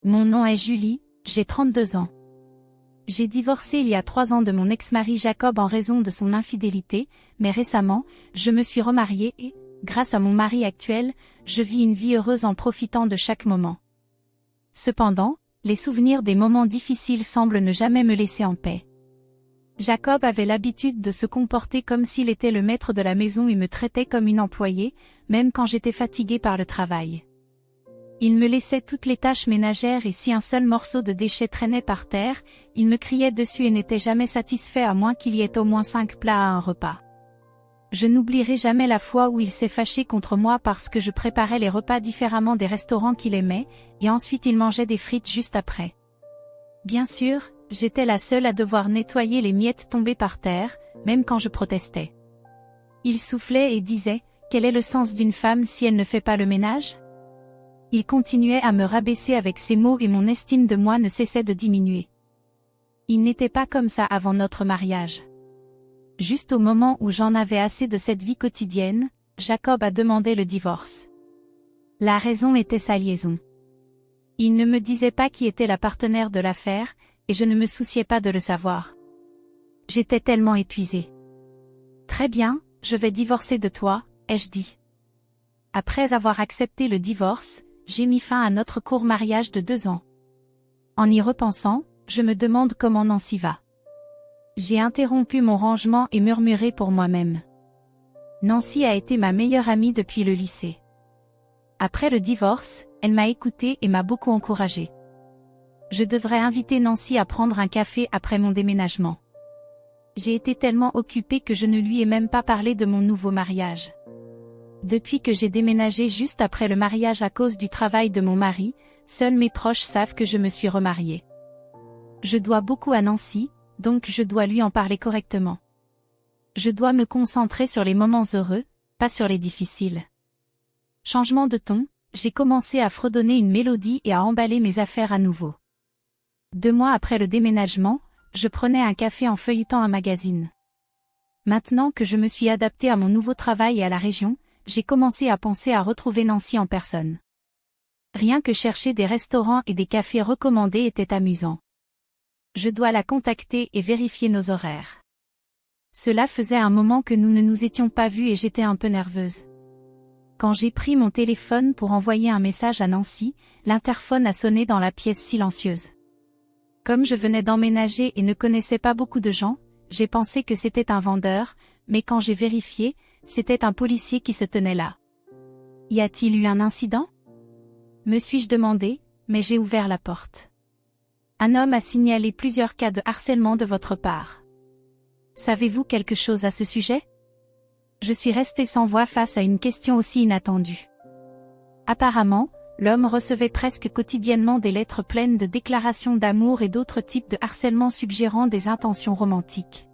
Mon nom est Julie, j'ai 32 ans. J'ai divorcé il y a 3 ans de mon ex-mari Jacob en raison de son infidélité, mais récemment, je me suis remariée et, grâce à mon mari actuel, je vis une vie heureuse en profitant de chaque moment. Cependant, les souvenirs des moments difficiles semblent ne jamais me laisser en paix. Jacob avait l'habitude de se comporter comme s'il était le maître de la maison et me traitait comme une employée, même quand j'étais fatiguée par le travail. Il me laissait toutes les tâches ménagères et si un seul morceau de déchet traînait par terre, il me criait dessus et n'était jamais satisfait à moins qu'il y ait au moins 5 plats à un repas. Je n'oublierai jamais la fois où il s'est fâché contre moi parce que je préparais les repas différemment des restaurants qu'il aimait, et ensuite il mangeait des frites juste après. Bien sûr, j'étais la seule à devoir nettoyer les miettes tombées par terre, même quand je protestais. Il soufflait et disait, « Quel est le sens d'une femme si elle ne fait pas le ménage ?» Il continuait à me rabaisser avec ses mots et mon estime de moi ne cessait de diminuer. Il n'était pas comme ça avant notre mariage. Juste au moment où j'en avais assez de cette vie quotidienne, Jacob a demandé le divorce. La raison était sa liaison. Il ne me disait pas qui était la partenaire de l'affaire, et je ne me souciais pas de le savoir. J'étais tellement épuisée. « Très bien, je vais divorcer de toi », ai-je dit. Après avoir accepté le divorce, j'ai mis fin à notre court mariage de 2 ans. En y repensant, je me demande comment Nancy va. J'ai interrompu mon rangement et murmuré pour moi-même. Nancy a été ma meilleure amie depuis le lycée. Après le divorce, elle m'a écoutée et m'a beaucoup encouragée. Je devrais inviter Nancy à prendre un café après mon déménagement. J'ai été tellement occupée que je ne lui ai même pas parlé de mon nouveau mariage. Depuis que j'ai déménagé juste après le mariage à cause du travail de mon mari, seuls mes proches savent que je me suis remariée. Je dois beaucoup à Nancy, donc je dois lui en parler correctement. Je dois me concentrer sur les moments heureux, pas sur les difficiles. Changement de ton, j'ai commencé à fredonner une mélodie et à emballer mes affaires à nouveau. 2 mois après le déménagement, je prenais un café en feuilletant un magazine. Maintenant que je me suis adaptée à mon nouveau travail et à la région, j'ai commencé à penser à retrouver Nancy en personne. Rien que chercher des restaurants et des cafés recommandés était amusant. Je dois la contacter et vérifier nos horaires. Cela faisait un moment que nous ne nous étions pas vus et j'étais un peu nerveuse. Quand j'ai pris mon téléphone pour envoyer un message à Nancy, l'interphone a sonné dans la pièce silencieuse. Comme je venais d'emménager et ne connaissais pas beaucoup de gens, j'ai pensé que c'était un vendeur, mais quand j'ai vérifié, c'était un policier qui se tenait là. Y a-t-il eu un incident ? Me suis-je demandé, mais j'ai ouvert la porte. Un homme a signalé plusieurs cas de harcèlement de votre part. Savez-vous quelque chose à ce sujet ? Je suis restée sans voix face à une question aussi inattendue. Apparemment, l'homme recevait presque quotidiennement des lettres pleines de déclarations d'amour et d'autres types de harcèlement suggérant des intentions romantiques.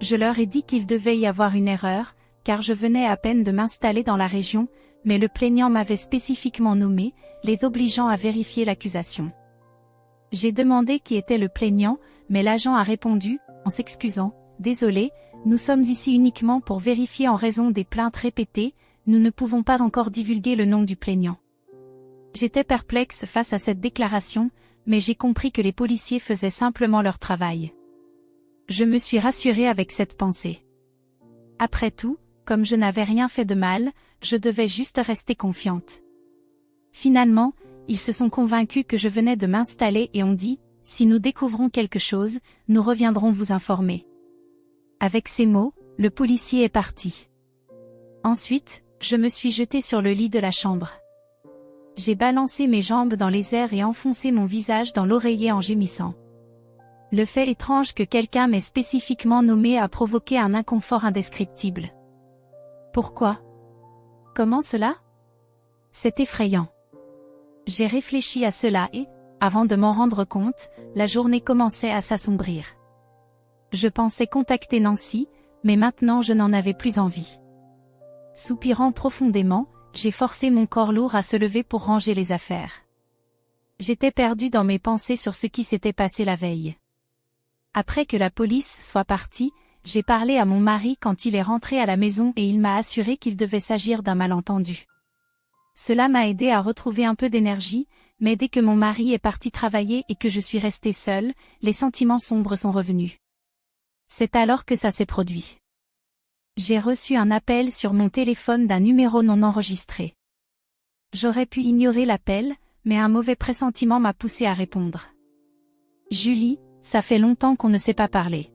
Je leur ai dit qu'il devait y avoir une erreur, car je venais à peine de m'installer dans la région, mais le plaignant m'avait spécifiquement nommé, les obligeant à vérifier l'accusation. J'ai demandé qui était le plaignant, mais l'agent a répondu, en s'excusant, « Désolé, nous sommes ici uniquement pour vérifier en raison des plaintes répétées, nous ne pouvons pas encore divulguer le nom du plaignant. » J'étais perplexe face à cette déclaration, mais j'ai compris que les policiers faisaient simplement leur travail. Je me suis rassurée avec cette pensée. Après tout, comme je n'avais rien fait de mal, je devais juste rester confiante. Finalement, ils se sont convaincus que je venais de m'installer et ont dit, « Si nous découvrons quelque chose, nous reviendrons vous informer. » Avec ces mots, le policier est parti. Ensuite, je me suis jetée sur le lit de la chambre. J'ai balancé mes jambes dans les airs et enfoncé mon visage dans l'oreiller en gémissant. Le fait étrange que quelqu'un m'ait spécifiquement nommé a provoqué un inconfort indescriptible. Pourquoi ? Comment cela ? C'est effrayant. J'ai réfléchi à cela et, avant de m'en rendre compte, la journée commençait à s'assombrir. Je pensais contacter Nancy, mais maintenant je n'en avais plus envie. Soupirant profondément, j'ai forcé mon corps lourd à se lever pour ranger les affaires. J'étais perdue dans mes pensées sur ce qui s'était passé la veille. Après que la police soit partie, j'ai parlé à mon mari quand il est rentré à la maison et il m'a assuré qu'il devait s'agir d'un malentendu. Cela m'a aidé à retrouver un peu d'énergie, Mais dès que mon mari est parti travailler et que je suis restée seule, les sentiments sombres sont revenus. C'est alors que ça s'est produit. J'ai reçu un appel sur mon téléphone d'un numéro non enregistré. J'aurais pu ignorer l'appel, mais un mauvais pressentiment m'a poussé à répondre. Julie, ça fait longtemps qu'on ne s'est pas parlé.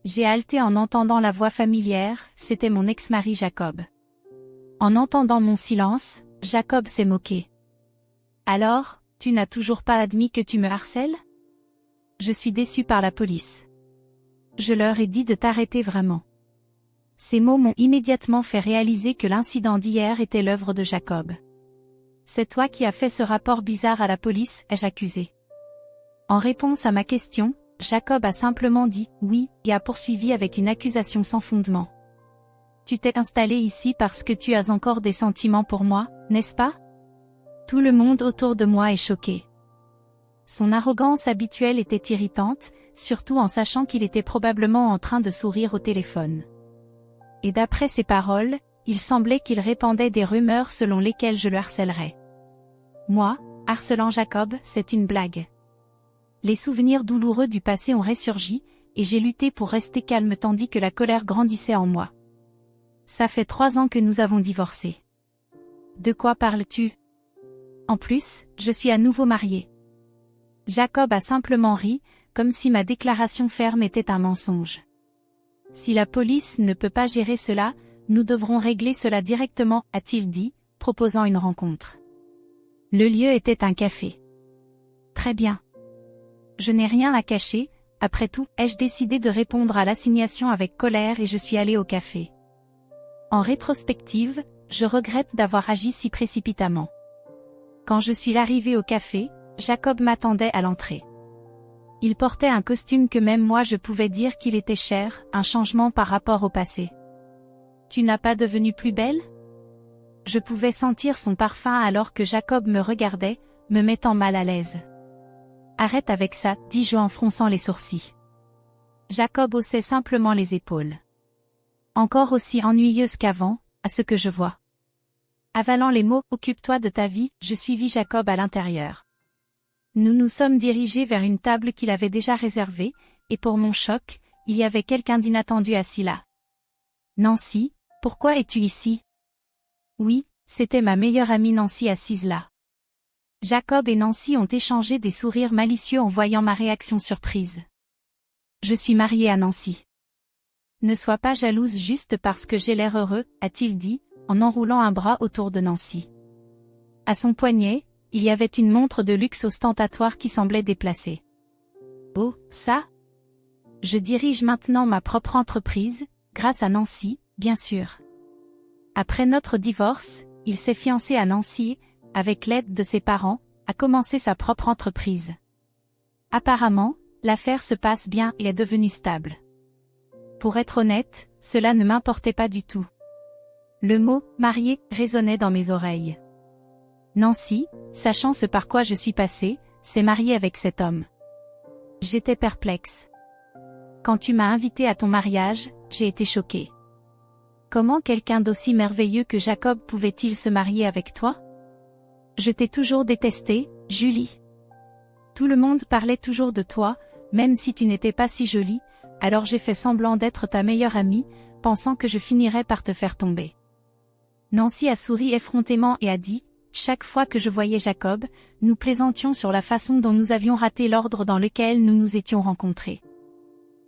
J'ai halté en entendant la voix familière, c'était mon ex-mari Jacob. En entendant mon silence, Jacob s'est moqué. Alors, tu n'as toujours pas admis que tu me harcèles? Je suis déçue par la police. Je leur ai dit de t'arrêter vraiment. Ces mots m'ont immédiatement fait réaliser que l'incident d'hier était l'œuvre de Jacob. C'est toi qui as fait ce rapport bizarre à la police, ai-je accusé. En réponse à ma question, Jacob a simplement dit « oui » et a poursuivi avec une accusation sans fondement. Tu t'es installé ici parce que tu as encore des sentiments pour moi, n'est-ce pas? Tout le monde autour de moi est choqué. Son arrogance habituelle était irritante, surtout en sachant qu'il était probablement en train de sourire au téléphone. Et d'après ses paroles, il semblait qu'il répandait des rumeurs selon lesquelles je le harcèlerais. Moi, harcelant Jacob, c'est une blague. Les souvenirs douloureux du passé ont ressurgi, et j'ai lutté pour rester calme tandis que la colère grandissait en moi. Ça fait 3 ans que nous avons divorcé. De quoi parles-tu? En plus, je suis à nouveau mariée. Jacob a simplement ri, comme si ma déclaration ferme était un mensonge. Si la police ne peut pas gérer cela, nous devrons régler cela directement, a-t-il dit, proposant une rencontre. Le lieu était un café. Très bien. Je n'ai rien à cacher, après tout, ai-je décidé de répondre à l'assignation avec colère et je suis allée au café. En rétrospective, je regrette d'avoir agi si précipitamment. Quand je suis arrivée au café, Jacob m'attendait à l'entrée. Il portait un costume que même moi je pouvais dire qu'il était cher, un changement par rapport au passé. Tu n'as pas devenu plus belle? Je pouvais sentir son parfum alors que Jacob me regardait, me mettant mal à l'aise. Arrête avec ça, dis-je en fronçant les sourcils. Jacob haussait simplement les épaules. Encore aussi ennuyeuse qu'avant, à ce que je vois. Avalant les mots « occupe-toi de ta vie », je suivis Jacob à l'intérieur. Nous nous sommes dirigés vers une table qu'il avait déjà réservée, et pour mon choc, il y avait quelqu'un d'inattendu assis là. « Nancy, pourquoi es-tu ici ?» Oui, c'était ma meilleure amie Nancy assise là. Jacob et Nancy ont échangé des sourires malicieux en voyant ma réaction surprise. Je suis mariée à Nancy. Ne sois pas jalouse juste parce que j'ai l'air heureux, a-t-il dit, en enroulant un bras autour de Nancy. À son poignet, il y avait une montre de luxe ostentatoire qui semblait déplacée. Oh, ça? Je dirige maintenant ma propre entreprise, grâce à Nancy, bien sûr. Après notre divorce, il s'est fiancé à Nancy, avec l'aide de ses parents, a commencé sa propre entreprise. Apparemment, l'affaire se passe bien et est devenue stable. Pour être honnête, cela ne m'importait pas du tout. Le mot « marié » résonnait dans mes oreilles. Nancy, sachant ce par quoi je suis passée, s'est mariée avec cet homme. J'étais perplexe. Quand tu m'as invitée à ton mariage, j'ai été choquée. Comment quelqu'un d'aussi merveilleux que Jacob pouvait-il se marier avec toi? Je t'ai toujours détestée, Julie. Tout le monde parlait toujours de toi, même si tu n'étais pas si jolie, alors j'ai fait semblant d'être ta meilleure amie, pensant que je finirais par te faire tomber. Nancy a souri effrontément et a dit, chaque fois que je voyais Jacob, nous plaisantions sur la façon dont nous avions raté l'ordre dans lequel nous nous étions rencontrés.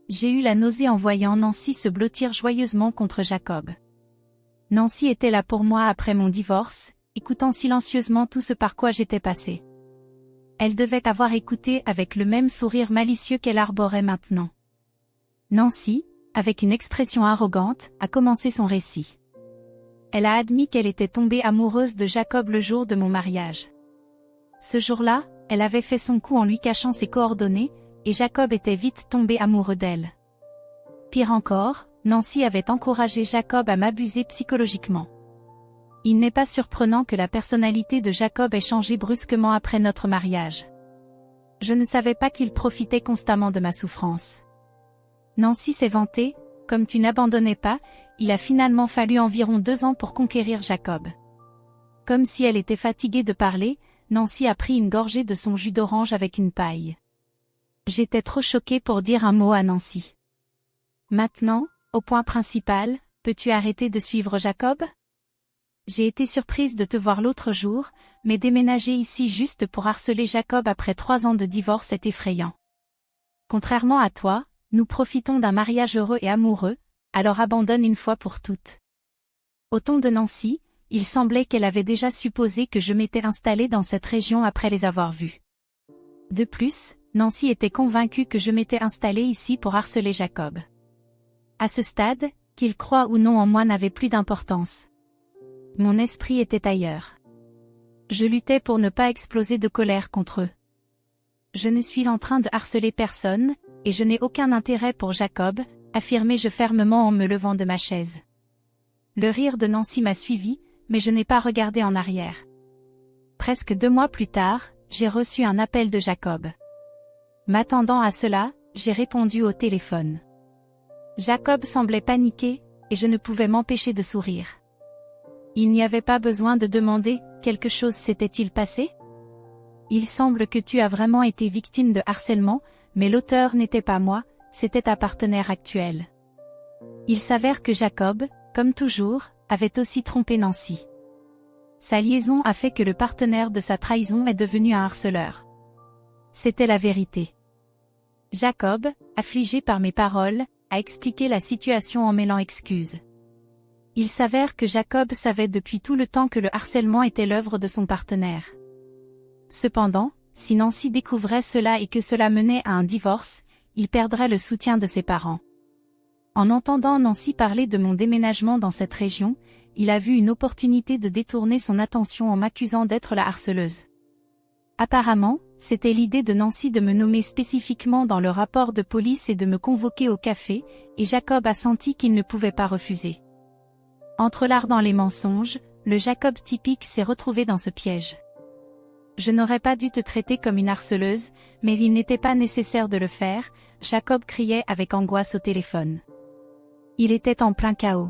J'ai eu la nausée en voyant Nancy se blottir joyeusement contre Jacob. Nancy était là pour moi après mon divorce, écoutant silencieusement tout ce par quoi j'étais passée. Elle devait avoir écouté avec le même sourire malicieux qu'elle arborait maintenant. Nancy, avec une expression arrogante, a commencé son récit. Elle a admis qu'elle était tombée amoureuse de Jacob le jour de mon mariage. Ce jour-là, elle avait fait son coup en lui cachant ses coordonnées, et Jacob était vite tombé amoureux d'elle. Pire encore, Nancy avait encouragé Jacob à m'abuser psychologiquement. Il n'est pas surprenant que la personnalité de Jacob ait changé brusquement après notre mariage. Je ne savais pas qu'il profitait constamment de ma souffrance. Nancy s'est vantée, comme tu n'abandonnais pas, il a finalement fallu environ 2 ans pour conquérir Jacob. Comme si elle était fatiguée de parler, Nancy a pris une gorgée de son jus d'orange avec une paille. J'étais trop choquée pour dire un mot à Nancy. Maintenant, au point principal, peux-tu arrêter de suivre Jacob? J'ai été surprise de te voir l'autre jour, mais déménager ici juste pour harceler Jacob après 3 ans de divorce est effrayant. Contrairement à toi, nous profitons d'un mariage heureux et amoureux, alors abandonne une fois pour toutes. Au ton de Nancy, il semblait qu'elle avait déjà supposé que je m'étais installée dans cette région après les avoir vus. De plus, Nancy était convaincue que je m'étais installée ici pour harceler Jacob. À ce stade, qu'il croie ou non en moi n'avait plus d'importance. Mon esprit était ailleurs. Je luttais pour ne pas exploser de colère contre eux. Je ne suis en train de harceler personne, et je n'ai aucun intérêt pour Jacob, affirmai-je fermement en me levant de ma chaise. Le rire de Nancy m'a suivi, mais je n'ai pas regardé en arrière. Presque 2 mois plus tard, j'ai reçu un appel de Jacob. M'attendant à cela, j'ai répondu au téléphone. Jacob semblait paniqué, et je ne pouvais m'empêcher de sourire. Il n'y avait pas besoin de demander, quelque chose s'était-il passé? Il semble que tu as vraiment été victime de harcèlement, mais l'auteur n'était pas moi, c'était ta partenaire actuelle. Il s'avère que Jacob, comme toujours, avait aussi trompé Nancy. Sa liaison a fait que le partenaire de sa trahison est devenu un harceleur. C'était la vérité. Jacob, affligé par mes paroles, a expliqué la situation en mêlant excuses. Il s'avère que Jacob savait depuis tout le temps que le harcèlement était l'œuvre de son partenaire. Cependant, si Nancy découvrait cela et que cela menait à un divorce, il perdrait le soutien de ses parents. En entendant Nancy parler de mon déménagement dans cette région, il a vu une opportunité de détourner son attention en m'accusant d'être la harceleuse. Apparemment, c'était l'idée de Nancy de me nommer spécifiquement dans le rapport de police et de me convoquer au café, et Jacob a senti qu'il ne pouvait pas refuser. Entre l'art dans les mensonges, le Jacob typique s'est retrouvé dans ce piège. Je n'aurais pas dû te traiter comme une harceleuse, mais il n'était pas nécessaire de le faire, Jacob criait avec angoisse au téléphone. Il était en plein chaos.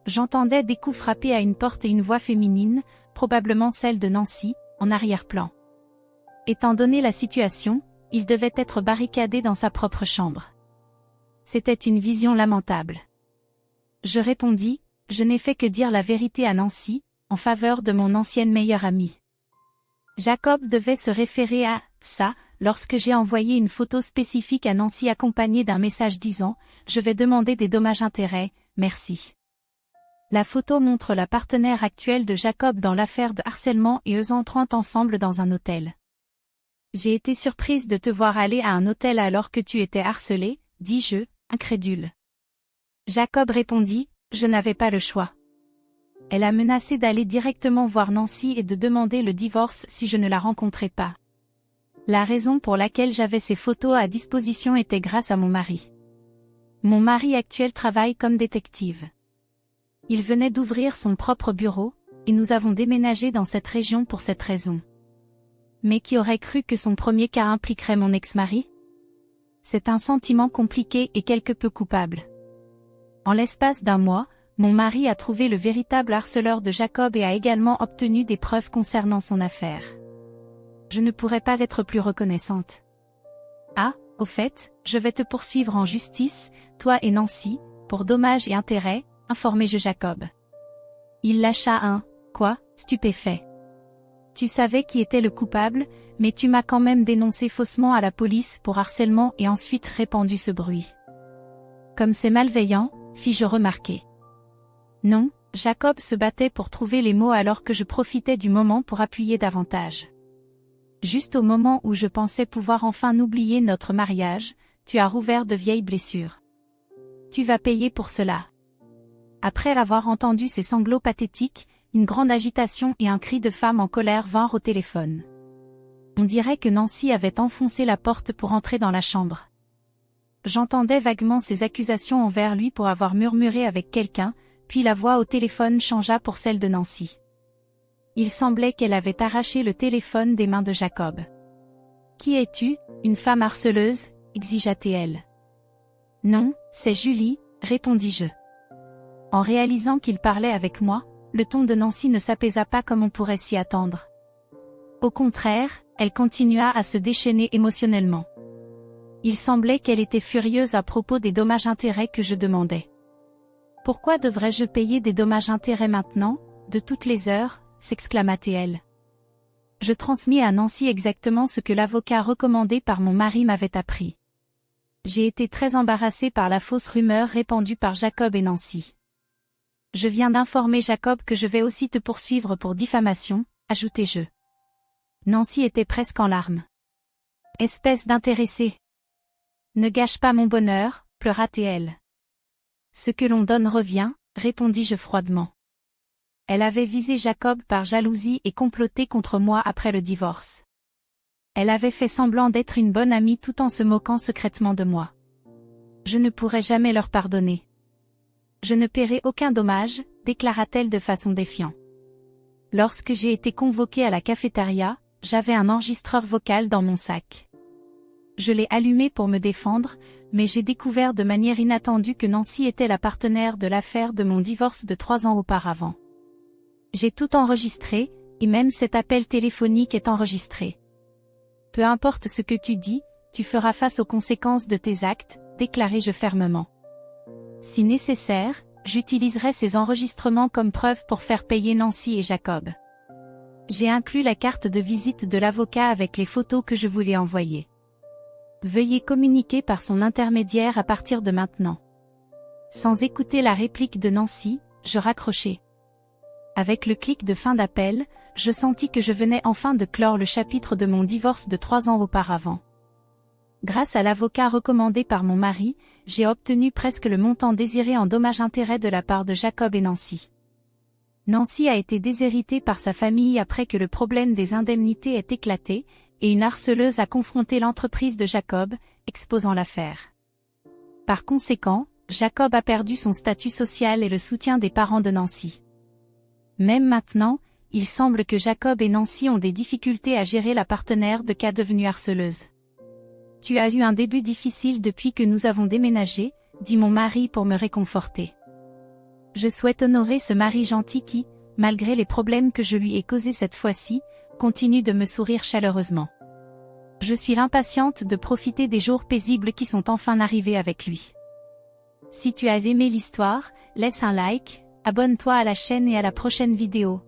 J'entendais des coups frapper à une porte et une voix féminine, probablement celle de Nancy, en arrière-plan. Étant donné la situation, il devait être barricadé dans sa propre chambre. C'était une vision lamentable. Je répondis, je n'ai fait que dire la vérité à Nancy, en faveur de mon ancienne meilleure amie. Jacob devait se référer à ça lorsque j'ai envoyé une photo spécifique à Nancy accompagnée d'un message disant « Je vais demander des dommages-intérêts, merci ». La photo montre la partenaire actuelle de Jacob dans l'affaire de harcèlement et eux entrant ensemble dans un hôtel. J'ai été surprise de te voir aller à un hôtel alors que tu étais harcelé, dis-je, incrédule. Jacob répondit, je n'avais pas le choix. Elle a menacé d'aller directement voir Nancy et de demander le divorce si je ne la rencontrais pas. La raison pour laquelle j'avais ces photos à disposition était grâce à mon mari. Mon mari actuel travaille comme détective. Il venait d'ouvrir son propre bureau, et nous avons déménagé dans cette région pour cette raison. Mais qui aurait cru que son premier cas impliquerait mon ex-mari? C'est un sentiment compliqué et quelque peu coupable. En l'espace d'1 mois, mon mari a trouvé le véritable harceleur de Jacob et a également obtenu des preuves concernant son affaire. Je ne pourrais pas être plus reconnaissante. Ah, au fait, je vais te poursuivre en justice, toi et Nancy, pour dommages et intérêts, informai-je Jacob. Il lâcha un « Quoi ?» stupéfait. Tu savais qui était le coupable, mais tu m'as quand même dénoncé faussement à la police pour harcèlement et ensuite répandu ce bruit. Comme c'est malveillant, fis-je remarquer. Non, Jacob se battait pour trouver les mots alors que je profitais du moment pour appuyer davantage. Juste au moment où je pensais pouvoir enfin oublier notre mariage, tu as rouvert de vieilles blessures. Tu vas payer pour cela. Après avoir entendu ces sanglots pathétiques, une grande agitation et un cri de femme en colère vinrent au téléphone. On dirait que Nancy avait enfoncé la porte pour entrer dans la chambre. J'entendais vaguement ses accusations envers lui pour avoir murmuré avec quelqu'un, puis la voix au téléphone changea pour celle de Nancy. Il semblait qu'elle avait arraché le téléphone des mains de Jacob. « Qui es-tu, une femme harceleuse ?» exigea-t-elle. « Non, c'est Julie », répondis-je. En réalisant qu'il parlait avec moi, le ton de Nancy ne s'apaisa pas comme on pourrait s'y attendre. Au contraire, elle continua à se déchaîner émotionnellement. Il semblait qu'elle était furieuse à propos des dommages-intérêts que je demandais. Pourquoi devrais-je payer des dommages-intérêts maintenant, de toutes les heures, s'exclama-t-elle. Je transmis à Nancy exactement ce que l'avocat recommandé par mon mari m'avait appris. J'ai été très embarrassée par la fausse rumeur répandue par Jacob et Nancy. Je viens d'informer Jacob que je vais aussi te poursuivre pour diffamation, ajoutai-je. Nancy était presque en larmes. Espèce d'intéressée. Ne gâche pas mon bonheur, pleura-t-elle. Ce que l'on donne revient, répondis-je froidement. Elle avait visé Jacob par jalousie et comploté contre moi après le divorce. Elle avait fait semblant d'être une bonne amie tout en se moquant secrètement de moi. Je ne pourrais jamais leur pardonner. Je ne paierai aucun dommage, déclara-t-elle de façon défiante. Lorsque j'ai été convoquée à la cafétéria, j'avais un enregistreur vocal dans mon sac. Je l'ai allumé pour me défendre, mais j'ai découvert de manière inattendue que Nancy était la partenaire de l'affaire de mon divorce de 3 ans auparavant. J'ai tout enregistré, et même cet appel téléphonique est enregistré. Peu importe ce que tu dis, tu feras face aux conséquences de tes actes, déclarai-je fermement. Si nécessaire, j'utiliserai ces enregistrements comme preuve pour faire payer Nancy et Jacob. J'ai inclus la carte de visite de l'avocat avec les photos que je voulais envoyer. Veuillez communiquer par son intermédiaire à partir de maintenant. Sans écouter la réplique de Nancy, je raccrochai. Avec le clic de fin d'appel, je sentis que je venais enfin de clore le chapitre de mon divorce de 3 ans auparavant. Grâce à l'avocat recommandé par mon mari, j'ai obtenu presque le montant désiré en dommages-intérêts de la part de Jacob et Nancy. Nancy a été déshéritée par sa famille après que le problème des indemnités ait éclaté, et une harceleuse a confronté l'entreprise de Jacob, exposant l'affaire. Par conséquent, Jacob a perdu son statut social et le soutien des parents de Nancy. Même maintenant, il semble que Jacob et Nancy ont des difficultés à gérer la partenaire de cas devenue harceleuse. Tu as eu un début difficile depuis que nous avons déménagé, dit mon mari pour me réconforter. Je souhaite honorer ce mari gentil qui, malgré les problèmes que je lui ai causés cette fois-ci, continue de me sourire chaleureusement. Je suis impatiente de profiter des jours paisibles qui sont enfin arrivés avec lui. Si tu as aimé l'histoire, laisse un like, abonne-toi à la chaîne et à la prochaine vidéo.